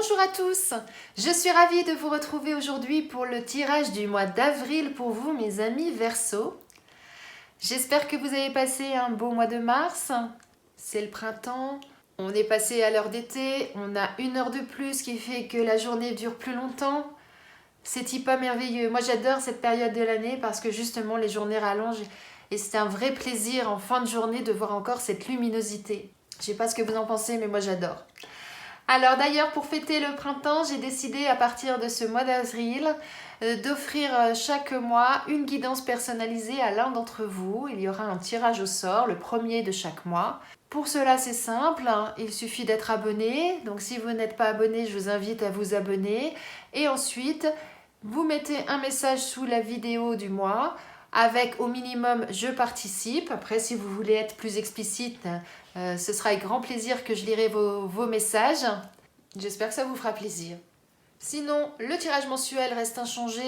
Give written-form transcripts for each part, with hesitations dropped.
Bonjour à tous, je suis ravie de vous retrouver aujourd'hui pour le tirage du mois d'avril pour vous mes amis Verseau. J'espère que vous avez passé un beau mois de mars, c'est le printemps, on est passé à l'heure d'été, on a une heure de plus qui fait que la journée dure plus longtemps. C'est pas merveilleux, moi j'adore cette période de l'année parce que justement les journées rallongent et c'est un vrai plaisir en fin de journée de voir encore cette luminosité. Je sais pas ce que vous en pensez mais moi j'adore. Alors d'ailleurs, pour fêter le printemps, j'ai décidé à partir de ce mois d'avril d'offrir chaque mois une guidance personnalisée à l'un d'entre vous. Il y aura un tirage au sort, le premier de chaque mois. Pour cela, c'est simple, il suffit d'être abonné. Donc si vous n'êtes pas abonné, je vous invite à vous abonner. Et ensuite, vous mettez un message sous la vidéo du mois avec au minimum « Je participe ». Après, si vous voulez être plus explicite, ce sera avec grand plaisir que je lirai vos messages. J'espère que ça vous fera plaisir. Sinon, le tirage mensuel reste inchangé.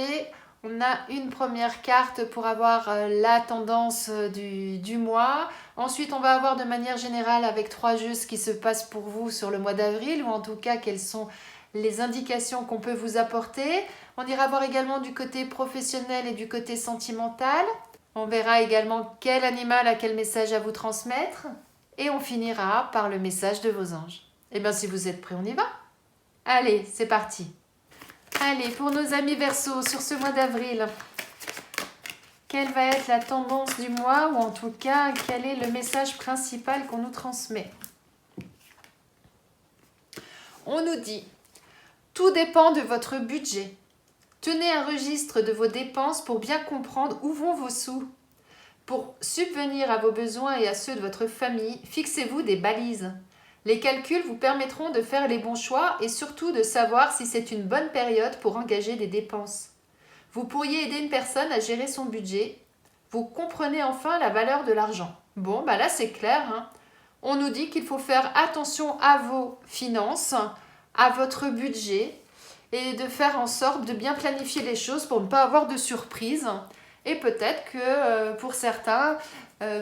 On a une première carte pour avoir la tendance du mois. Ensuite, on va avoir de manière générale avec 3 jeux ce qui se passe pour vous sur le mois d'avril, ou en tout cas quelles sont les indications qu'on peut vous apporter. On ira voir également du côté professionnel et du côté sentimental. On verra également quel animal a quel message à vous transmettre. Et on finira par le message de vos anges. Et bien si vous êtes prêts, on y va. Allez, c'est parti. Allez, pour nos amis Verseau, sur ce mois d'avril, quelle va être la tendance du mois, ou en tout cas, quel est le message principal qu'on nous transmet? On nous dit, tout dépend de votre budget. Tenez un registre de vos dépenses pour bien comprendre où vont vos sous. Pour subvenir à vos besoins et à ceux de votre famille, fixez-vous des balises. Les calculs vous permettront de faire les bons choix et surtout de savoir si c'est une bonne période pour engager des dépenses. Vous pourriez aider une personne à gérer son budget. Vous comprenez enfin la valeur de l'argent. Bon, bah là c'est clair, hein. On nous dit qu'il faut faire attention à vos finances, à votre budget et de faire en sorte de bien planifier les choses pour ne pas avoir de surprises. Et peut-être que pour certains,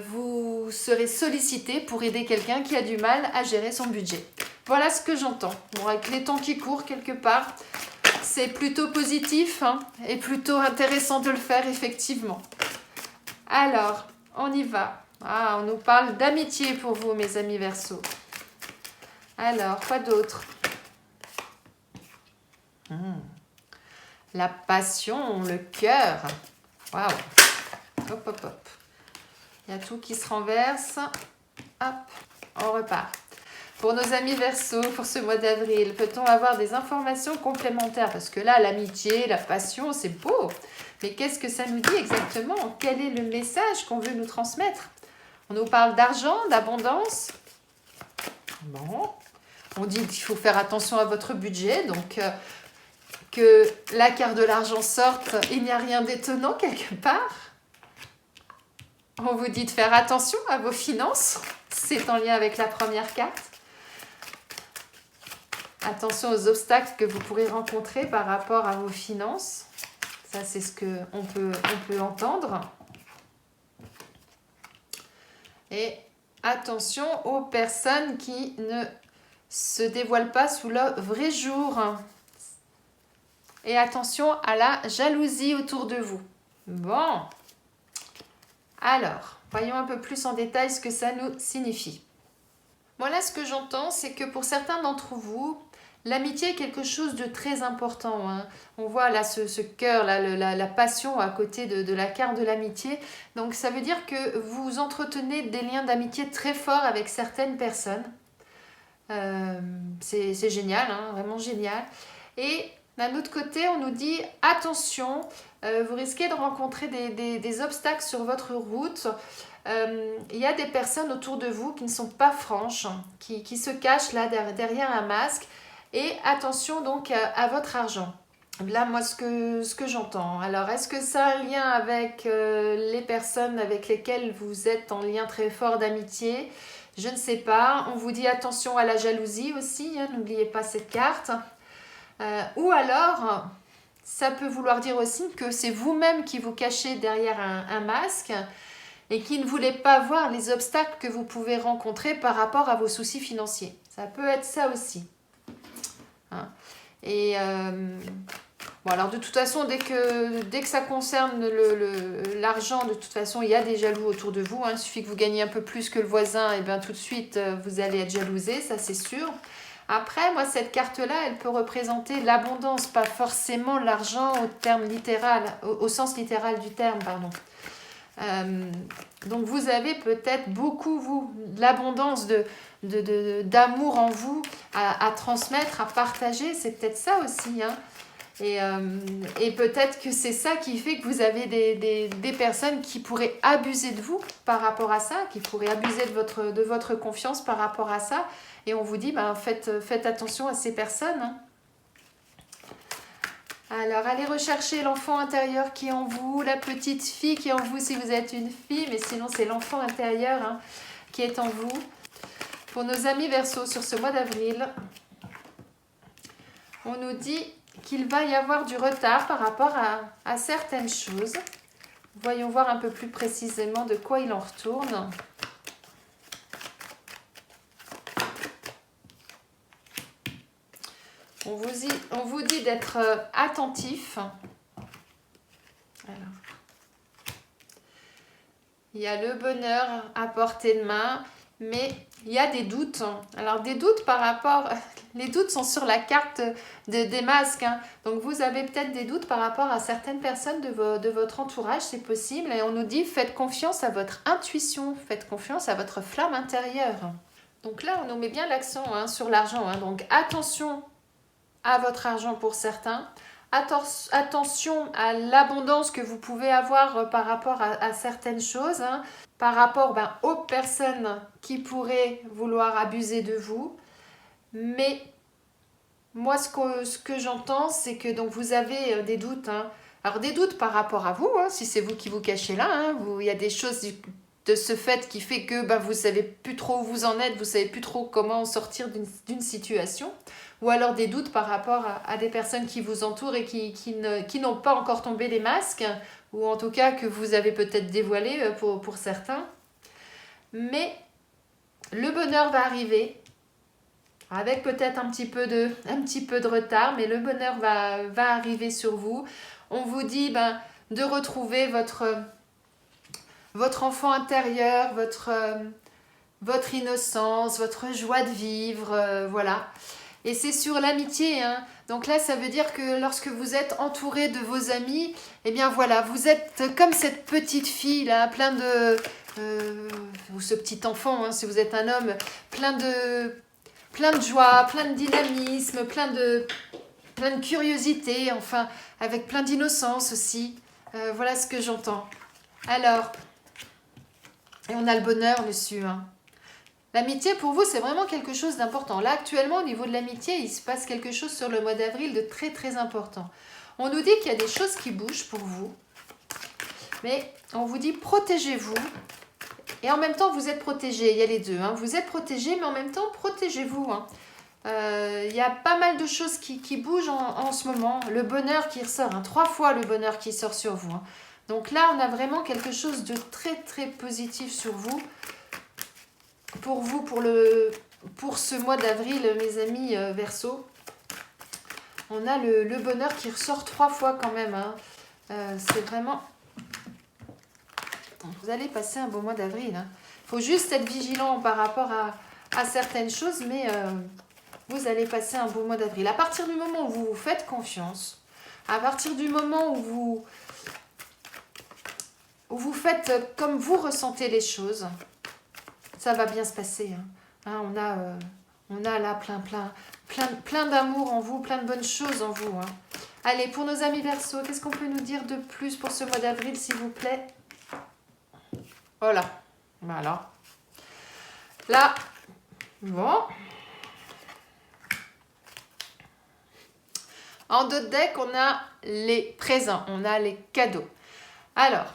vous serez sollicité pour aider quelqu'un qui a du mal à gérer son budget. Voilà ce que j'entends. Bon, avec les temps qui courent quelque part, c'est plutôt positif et plutôt intéressant de le faire effectivement. Alors, on y va. Ah, on nous parle d'amitié pour vous, mes amis Verseau. Alors, quoi d'autre? La passion, le cœur. Waouh. Hop, hop, hop. Il y a tout qui se renverse. Hop, on repart. Pour nos amis Verseau, pour ce mois d'avril, peut-on avoir des informations complémentaires? Parce que là, l'amitié, la passion, c'est beau. Mais qu'est-ce que ça nous dit exactement? Quel est le message qu'on veut nous transmettre? On nous parle d'argent, d'abondance. Bon. On dit qu'il faut faire attention à votre budget. Donc, que la carte de l'argent sorte, il n'y a rien d'étonnant quelque part. On vous dit de faire attention à vos finances. C'est en lien avec la première carte. Attention aux obstacles que vous pourrez rencontrer par rapport à vos finances. Ça, c'est ce qu'on peut entendre. Et attention aux personnes qui ne se dévoilent pas sous le vrai jour. Et attention à la jalousie autour de vous. Bon. Alors, voyons un peu plus en détail ce que ça nous signifie. Moi, là, ce que j'entends, c'est que pour certains d'entre vous, l'amitié est quelque chose de très important. On voit là ce cœur, là, la passion à côté de la carte de l'amitié. Donc, ça veut dire que vous entretenez des liens d'amitié très forts avec certaines personnes. C'est génial, vraiment génial. Et d'un autre côté, on nous dit attention, vous risquez de rencontrer des obstacles sur votre route. Il y a des personnes autour de vous qui ne sont pas franches, qui se cachent là derrière un masque. Et attention donc à votre argent. Là, moi, ce que j'entends. Alors, est-ce que ça a un lien avec les personnes avec lesquelles vous êtes en lien très fort d'amitié? Je ne sais pas. On vous dit attention à la jalousie aussi. N'oubliez pas cette carte. Ou alors, ça peut vouloir dire aussi que c'est vous-même qui vous cachez derrière un masque et qui ne voulez pas voir les obstacles que vous pouvez rencontrer par rapport à vos soucis financiers. Ça peut être ça aussi. hein. Et bon, alors de toute façon, dès que ça concerne l'argent, de toute façon, il y a des jaloux autour de vous, hein. Il suffit que vous gagnez un peu plus que le voisin, et bien tout de suite, vous allez être jalousé, ça c'est sûr. Après, moi, cette carte-là, elle peut représenter l'abondance, pas forcément l'argent au terme littéral, au sens littéral du terme, pardon. Donc vous avez peut-être beaucoup, vous, l'abondance d'amour en vous à transmettre, à partager, c'est peut-être ça aussi, hein. Et peut-être que c'est ça qui fait que vous avez des personnes qui pourraient abuser de vous par rapport à ça, qui pourraient abuser de votre confiance par rapport à ça. Et on vous dit, ben, faites attention à ces personnes, hein. Alors, allez rechercher l'enfant intérieur qui est en vous, la petite fille qui est en vous si vous êtes une fille, mais sinon c'est l'enfant intérieur, hein, qui est en vous. Pour nos amis Verseaux sur ce mois d'avril, on nous dit qu'il va y avoir du retard par rapport à certaines choses. Voyons voir un peu plus précisément de quoi il en retourne. On vous dit d'être attentif. Alors, il y a le bonheur à portée de main, mais il y a des doutes. Alors des doutes par rapport... Les doutes sont sur la carte des masques, hein. Donc vous avez peut-être des doutes par rapport à certaines personnes de votre entourage, c'est possible. Et on nous dit, faites confiance à votre intuition, faites confiance à votre flamme intérieure. Donc là, on nous met bien l'accent, hein, sur l'argent, hein. Donc attention à votre argent pour certains. Attention à l'abondance que vous pouvez avoir par rapport à certaines choses, hein, par rapport aux personnes qui pourraient vouloir abuser de vous. Mais moi, ce que j'entends, c'est que donc, vous avez des doutes, hein. Alors des doutes par rapport à vous, hein, si c'est vous qui vous cachez là, hein, il y a des choses de ce fait qui fait que vous ne savez plus trop où vous en êtes, vous ne savez plus trop comment sortir d'une situation. Ou alors des doutes par rapport à des personnes qui vous entourent et qui n'ont pas encore tombé les masques, ou en tout cas que vous avez peut-être dévoilé pour certains. Mais le bonheur va arriver, avec peut-être un petit peu de retard, mais le bonheur va arriver sur vous. On vous dit de retrouver votre enfant intérieur, votre innocence, votre joie de vivre, voilà. Et c'est sur l'amitié, hein. Donc là, ça veut dire que lorsque vous êtes entouré de vos amis, eh bien voilà, vous êtes comme cette petite fille là, plein de... ou ce petit enfant, hein, si vous êtes un homme, plein de joie, plein de dynamisme, plein de curiosité, enfin, avec plein d'innocence aussi. Voilà ce que j'entends. Alors, et on a le bonheur dessus, hein. L'amitié, pour vous, c'est vraiment quelque chose d'important. Là, actuellement, au niveau de l'amitié, il se passe quelque chose sur le mois d'avril de très, très important. On nous dit qu'il y a des choses qui bougent pour vous, mais on vous dit protégez-vous. Et en même temps, vous êtes protégés. Il y a les deux, hein. Vous êtes protégés, mais en même temps, protégez-vous, hein. Il y a pas mal de choses qui bougent en ce moment. Le bonheur qui ressort, hein. 3 fois le bonheur qui sort sur vous, hein. Donc là, on a vraiment quelque chose de très, très positif sur vous. Pour vous, pour ce mois d'avril, mes amis Verseaux, on a le bonheur qui ressort 3 fois quand même, hein. C'est vraiment... Vous allez passer un beau mois d'avril, hein. Faut juste être vigilant par rapport à certaines choses, mais vous allez passer un beau mois d'avril. À partir du moment où vous vous faites confiance, à partir du moment où vous faites comme vous ressentez les choses, ça va bien se passer, hein. On a là plein d'amour en vous, plein de bonnes choses en vous, hein. Allez, pour nos amis Verseaux, qu'est-ce qu'on peut nous dire de plus pour ce mois d'avril, s'il vous plaît? Voilà. Voilà. Là, bon. En d'autres decks, on a les présents, on a les cadeaux. Alors,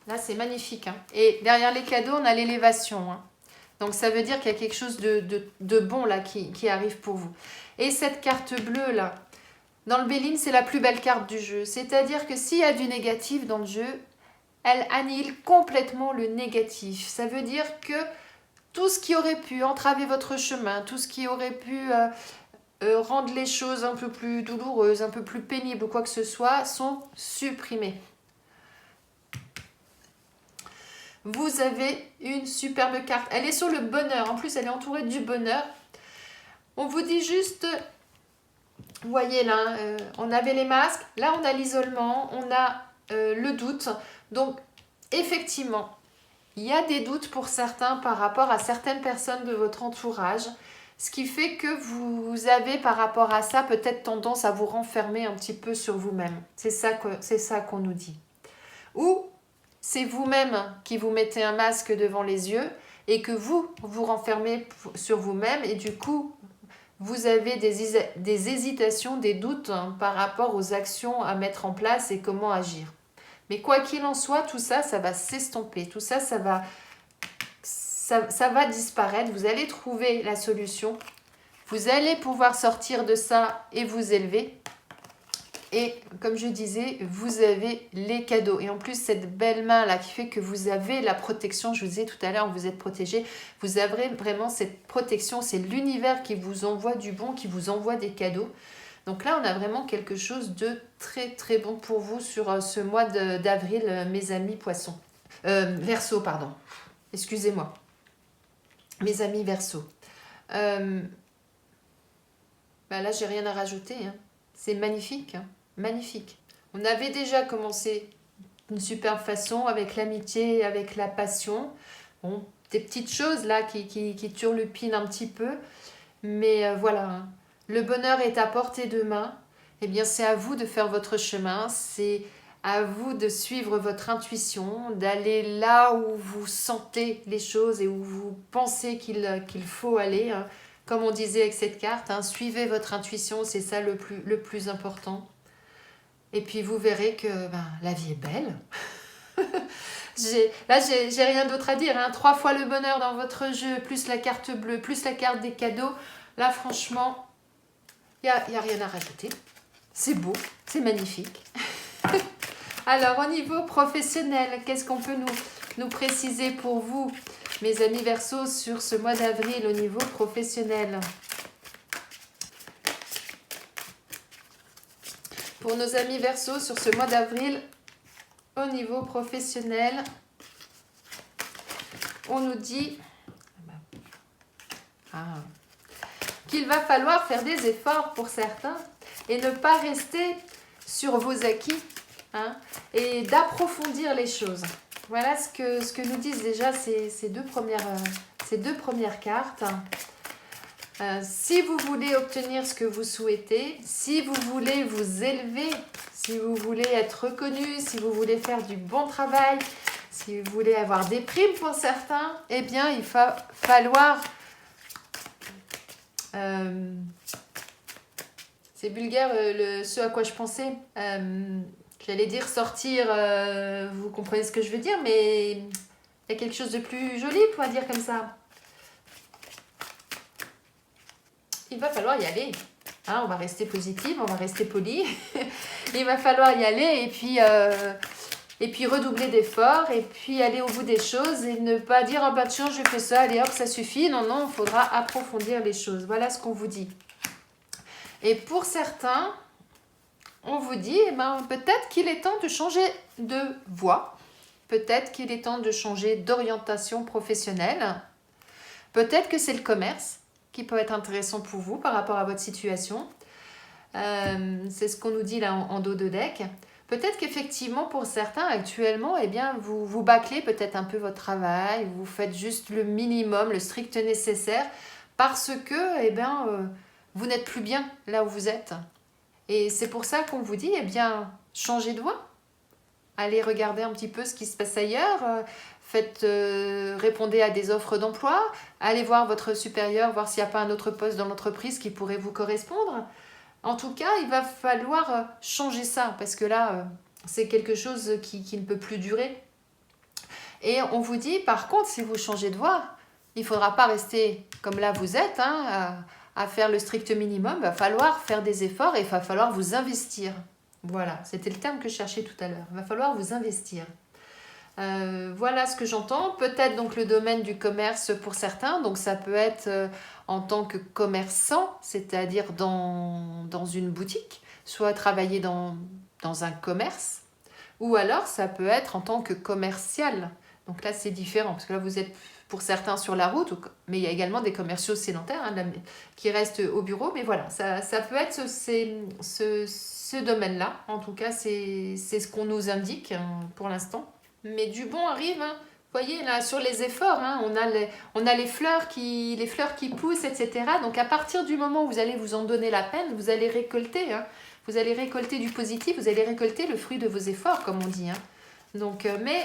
là, c'est magnifique, hein. Et derrière les cadeaux, on a l'élévation, hein. Donc, ça veut dire qu'il y a quelque chose de bon là qui arrive pour vous. Et cette carte bleue là, dans le Béline, c'est la plus belle carte du jeu. C'est-à-dire que s'il y a du négatif dans le jeu, elle annihile complètement le négatif. Ça veut dire que tout ce qui aurait pu entraver votre chemin, tout ce qui aurait pu rendre les choses un peu plus douloureuses, un peu plus pénibles ou quoi que ce soit, sont supprimés. Vous avez une superbe carte. Elle est sur le bonheur. En plus, elle est entourée du bonheur. On vous dit juste, vous voyez là, on avait les masques. Là, on a l'isolement. On a le doute. Donc, effectivement, il y a des doutes pour certains par rapport à certaines personnes de votre entourage. Ce qui fait que vous avez par rapport à ça peut-être tendance à vous renfermer un petit peu sur vous-même. C'est ça qu'on nous dit. Ou c'est vous-même qui vous mettez un masque devant les yeux et que vous renfermez sur vous-même et du coup, vous avez des hésitations, des doutes par rapport aux actions à mettre en place et comment agir. Mais quoi qu'il en soit, tout ça, ça va s'estomper. Tout ça, ça va disparaître. Vous allez trouver la solution. Vous allez pouvoir sortir de ça et vous élever. Et comme je disais, vous avez les cadeaux. Et en plus, cette belle main-là qui fait que vous avez la protection, je vous disais tout à l'heure, vous êtes protégé. Vous avez vraiment cette protection. C'est l'univers qui vous envoie du bon, qui vous envoie des cadeaux. Donc là, on a vraiment quelque chose de très très bon pour vous sur ce mois d'avril, mes amis poissons. Verseau, pardon. Excusez-moi. Mes amis Verseau. Là, j'ai rien à rajouter. Hein. C'est magnifique. Hein. Magnifique. On avait déjà commencé d'une superbe façon avec l'amitié, avec la passion. Bon, des petites choses là qui turlupinent un petit peu. Mais voilà. Hein. Le bonheur est à portée de main. Eh bien, c'est à vous de faire votre chemin. C'est à vous de suivre votre intuition, d'aller là où vous sentez les choses et où vous pensez qu'il faut aller. Hein. Comme on disait avec cette carte, hein, suivez votre intuition, c'est ça le plus important. Et puis vous verrez que la vie est belle. j'ai rien d'autre à dire. Hein. 3 fois le bonheur dans votre jeu, plus la carte bleue, plus la carte des cadeaux. Là, franchement, il n'y a rien à rajouter. C'est beau, c'est magnifique. Alors, au niveau professionnel, qu'est-ce qu'on peut nous préciser pour vous, mes amis Verseau, sur ce mois d'avril au niveau professionnel? Pour nos amis Verseau, sur ce mois d'avril au niveau professionnel, on nous dit qu'il va falloir faire des efforts pour certains et ne pas rester sur vos acquis. Hein, et d'approfondir les choses. Voilà ce que nous disent déjà ces deux premières cartes. Si vous voulez obtenir ce que vous souhaitez, si vous voulez vous élever, si vous voulez être reconnu, si vous voulez faire du bon travail, si vous voulez avoir des primes pour certains, eh bien, il va falloir... c'est vulgaire ce à quoi je pensais. J'allais dire sortir, vous comprenez ce que je veux dire, mais il y a quelque chose de plus joli pour dire comme ça. Il va falloir y aller. Hein, on va rester positif, on va rester poli. Il va falloir y aller et puis redoubler d'efforts et puis aller au bout des choses et ne pas dire « Ah bah tiens, je fais ça, allez hop, ça suffit ». Non, non, il faudra approfondir les choses. Voilà ce qu'on vous dit. Et pour certains... on vous dit, peut-être qu'il est temps de changer de voie. Peut-être qu'il est temps de changer d'orientation professionnelle. Peut-être que c'est le commerce qui peut être intéressant pour vous par rapport à votre situation. C'est ce qu'on nous dit là en dos de deck. Peut-être qu'effectivement, pour certains, actuellement, eh bien, vous bâclez peut-être un peu votre travail. Vous faites juste le minimum, le strict nécessaire parce que vous n'êtes plus bien là où vous êtes. Et c'est pour ça qu'on vous dit, eh bien, changez de voie. Allez regarder un petit peu ce qui se passe ailleurs. Répondez à des offres d'emploi. Allez voir votre supérieur, voir s'il n'y a pas un autre poste dans l'entreprise qui pourrait vous correspondre. En tout cas, il va falloir changer ça parce que là, c'est quelque chose qui ne peut plus durer. Et on vous dit, par contre, si vous changez de voie, il ne faudra pas rester comme là vous êtes, à faire le strict minimum. Il va falloir faire des efforts et il va falloir vous investir. Voilà, c'était le terme que je cherchais tout à l'heure. Il va falloir vous investir. Voilà ce que j'entends. Peut-être donc le domaine du commerce pour certains. Donc ça peut être en tant que commerçant, c'est-à-dire dans une boutique, soit travailler dans un commerce, ou alors ça peut être en tant que commercial. Donc là c'est différent, parce que là vous êtes pour certains sur la route, mais il y a également des commerciaux sédentaires qui restent au bureau. Mais voilà, ça peut être ce domaine-là. En tout cas, c'est ce qu'on nous indique pour l'instant. Mais du bon arrive, hein. Vous voyez là sur les efforts, hein, on a les fleurs qui poussent, etc. Donc à partir du moment où vous allez vous en donner la peine, vous allez récolter. Hein. Vous allez récolter du positif, vous allez récolter le fruit de vos efforts, comme on dit. Hein. Donc, mais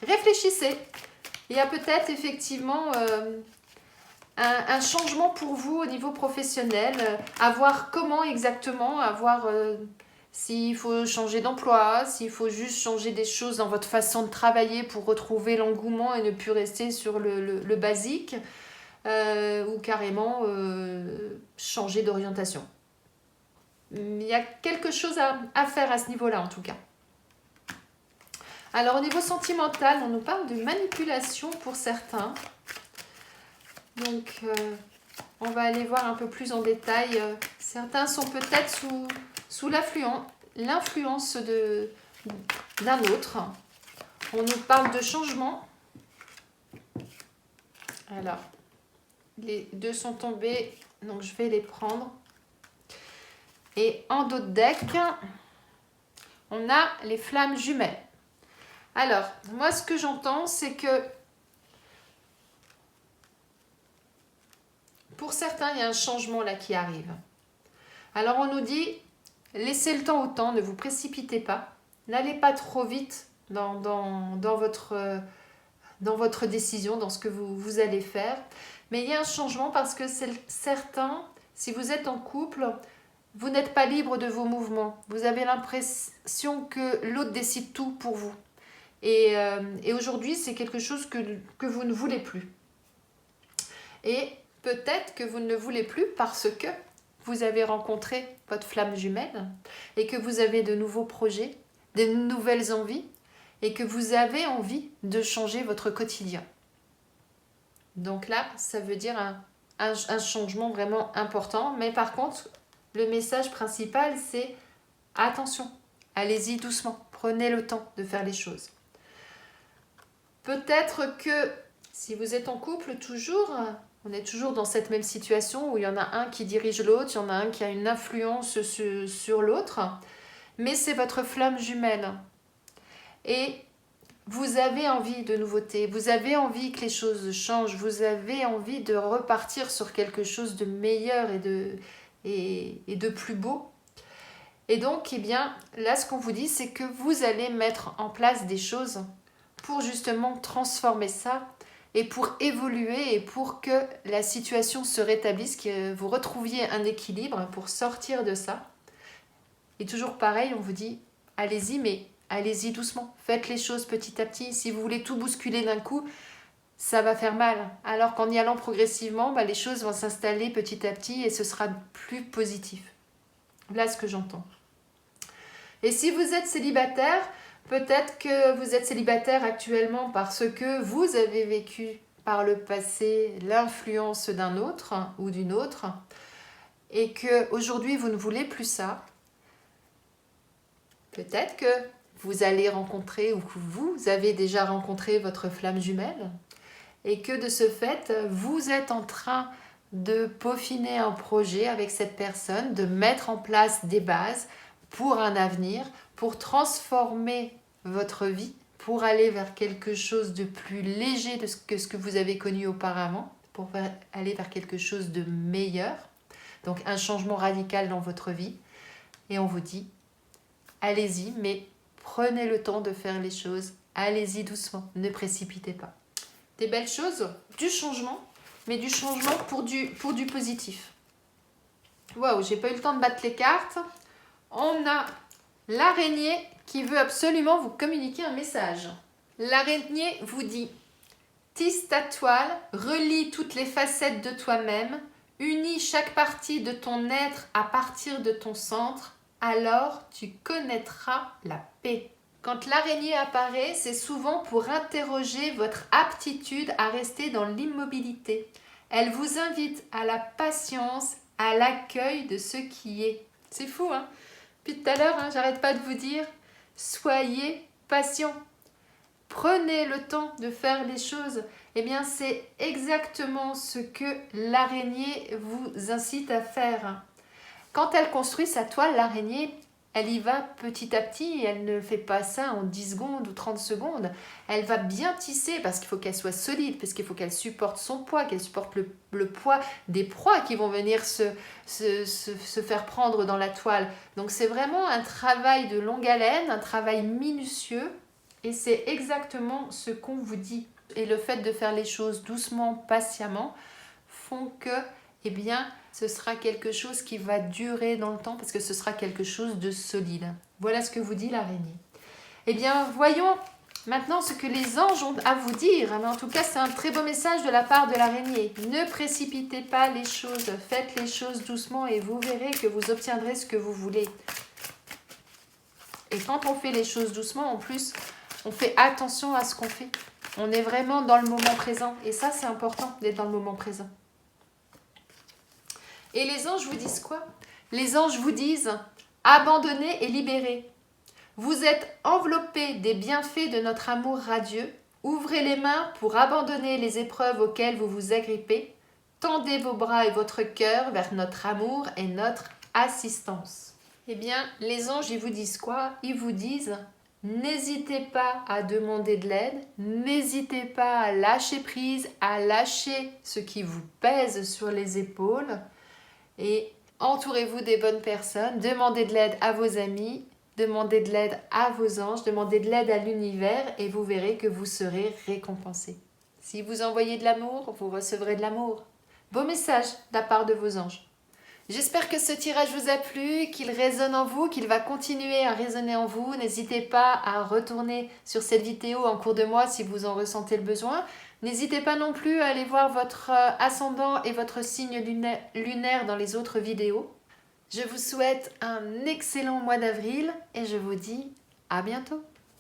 réfléchissez. Il y a peut-être effectivement un changement pour vous au niveau professionnel, à voir comment exactement, à voir s'il faut changer d'emploi, s'il faut juste changer des choses dans votre façon de travailler pour retrouver l'engouement et ne plus rester sur le basique, ou carrément changer d'orientation. Il y a quelque chose à faire à ce niveau-là en tout cas. Alors au niveau sentimental, on nous parle de manipulation pour certains. Donc on va aller voir un peu plus en détail. Certains sont peut-être sous l'influence d'un autre. On nous parle de changement. Alors, les deux sont tombés, donc je vais les prendre. Et en dos de deck, on a les flammes jumelles. Alors, moi ce que j'entends, c'est que pour certains, il y a un changement là qui arrive. Alors on nous dit, laissez le temps au temps, ne vous précipitez pas. N'allez pas trop vite dans votre décision, dans ce que vous allez faire. Mais il y a un changement parce que c'est certain, si vous êtes en couple, vous n'êtes pas libre de vos mouvements. Vous avez l'impression que l'autre décide tout pour vous. Et aujourd'hui, c'est quelque chose que vous ne voulez plus. Et peut-être que vous ne le voulez plus parce que vous avez rencontré votre flamme jumelle et que vous avez de nouveaux projets, de nouvelles envies et que vous avez envie de changer votre quotidien. Donc là, ça veut dire un changement vraiment important. Mais par contre, le message principal, c'est attention, allez-y doucement, prenez le temps de faire les choses. Peut-être que si vous êtes en couple toujours, on est toujours dans cette même situation où il y en a un qui dirige l'autre, il y en a un qui a une influence sur l'autre, mais c'est votre flamme jumelle. Et vous avez envie de nouveautés, vous avez envie que les choses changent, vous avez envie de repartir sur quelque chose de meilleur et de plus beau. Et donc, eh bien, là, ce qu'on vous dit, c'est que vous allez mettre en place des choses pour justement transformer ça et pour évoluer et pour que la situation se rétablisse, que vous retrouviez un équilibre pour sortir de ça. Et toujours pareil, on vous dit, allez-y, mais allez-y doucement. Faites les choses petit à petit. Si vous voulez tout bousculer d'un coup, ça va faire mal. Alors qu'en y allant progressivement, les choses vont s'installer petit à petit et ce sera plus positif. Voilà ce que j'entends. Et si vous êtes célibataire, peut-être que vous êtes célibataire actuellement parce que vous avez vécu par le passé l'influence d'un autre ou d'une autre et qu'aujourd'hui vous ne voulez plus ça. Peut-être que vous allez rencontrer ou que vous avez déjà rencontré votre flamme jumelle et que de ce fait, vous êtes en train de peaufiner un projet avec cette personne, de mettre en place des bases pour un avenir, pour transformer votre vie, pour aller vers quelque chose de plus léger que ce que vous avez connu auparavant, pour aller vers quelque chose de meilleur. Donc un changement radical dans votre vie. Et on vous dit, allez-y, mais prenez le temps de faire les choses. Allez-y doucement, ne précipitez pas. Des belles choses, du changement, mais du changement pour du positif. Waouh, j'ai pas eu le temps de battre les cartes. On a l'araignée qui veut absolument vous communiquer un message. L'araignée vous dit « Tisse ta toile, relie toutes les facettes de toi-même, unis chaque partie de ton être à partir de ton centre, alors tu connaîtras la paix. Quand l'araignée apparaît, c'est souvent pour interroger votre aptitude à rester dans l'immobilité. Elle vous invite à la patience, à l'accueil de ce qui est. C'est fou, hein? Puis tout à l'heure, j'arrête pas de vous dire, soyez patient. Prenez le temps de faire les choses. Eh bien, c'est exactement ce que l'araignée vous incite à faire. Quand elle construit sa toile, l'araignée, elle y va petit à petit, elle ne fait pas ça en 10 secondes ou 30 secondes. Elle va bien tisser parce qu'il faut qu'elle soit solide, parce qu'il faut qu'elle supporte son poids, qu'elle supporte le poids des proies qui vont venir se faire prendre dans la toile. Donc c'est vraiment un travail de longue haleine, un travail minutieux, et c'est exactement ce qu'on vous dit. Et le fait de faire les choses doucement, patiemment, font que, eh bien, ce sera quelque chose qui va durer dans le temps parce que ce sera quelque chose de solide. Voilà ce que vous dit l'araignée. Eh bien, voyons maintenant ce que les anges ont à vous dire. Mais en tout cas, c'est un très beau message de la part de l'araignée. Ne précipitez pas les choses, faites les choses doucement et vous verrez que vous obtiendrez ce que vous voulez. Et quand on fait les choses doucement, en plus, on fait attention à ce qu'on fait. On est vraiment dans le moment présent. Et ça, c'est important d'être dans le moment présent. Et les anges vous disent quoi? Les anges vous disent « Abandonnez et libérez. Vous êtes enveloppés des bienfaits de notre amour radieux. Ouvrez les mains pour abandonner les épreuves auxquelles vous vous agrippez. Tendez vos bras et votre cœur vers notre amour et notre assistance. » Eh bien, les anges, ils vous disent quoi? Ils vous disent « N'hésitez pas à demander de l'aide. N'hésitez pas à lâcher prise, à lâcher ce qui vous pèse sur les épaules. » Et entourez-vous des bonnes personnes, demandez de l'aide à vos amis, demandez de l'aide à vos anges, demandez de l'aide à l'univers et vous verrez que vous serez récompensé. Si vous envoyez de l'amour, vous recevrez de l'amour. Beau message de la part de vos anges. J'espère que ce tirage vous a plu, qu'il résonne en vous, qu'il va continuer à résonner en vous. N'hésitez pas à retourner sur cette vidéo en cours de mois si vous en ressentez le besoin. N'hésitez pas non plus à aller voir votre ascendant et votre signe lunaire dans les autres vidéos. Je vous souhaite un excellent mois d'avril et je vous dis à bientôt.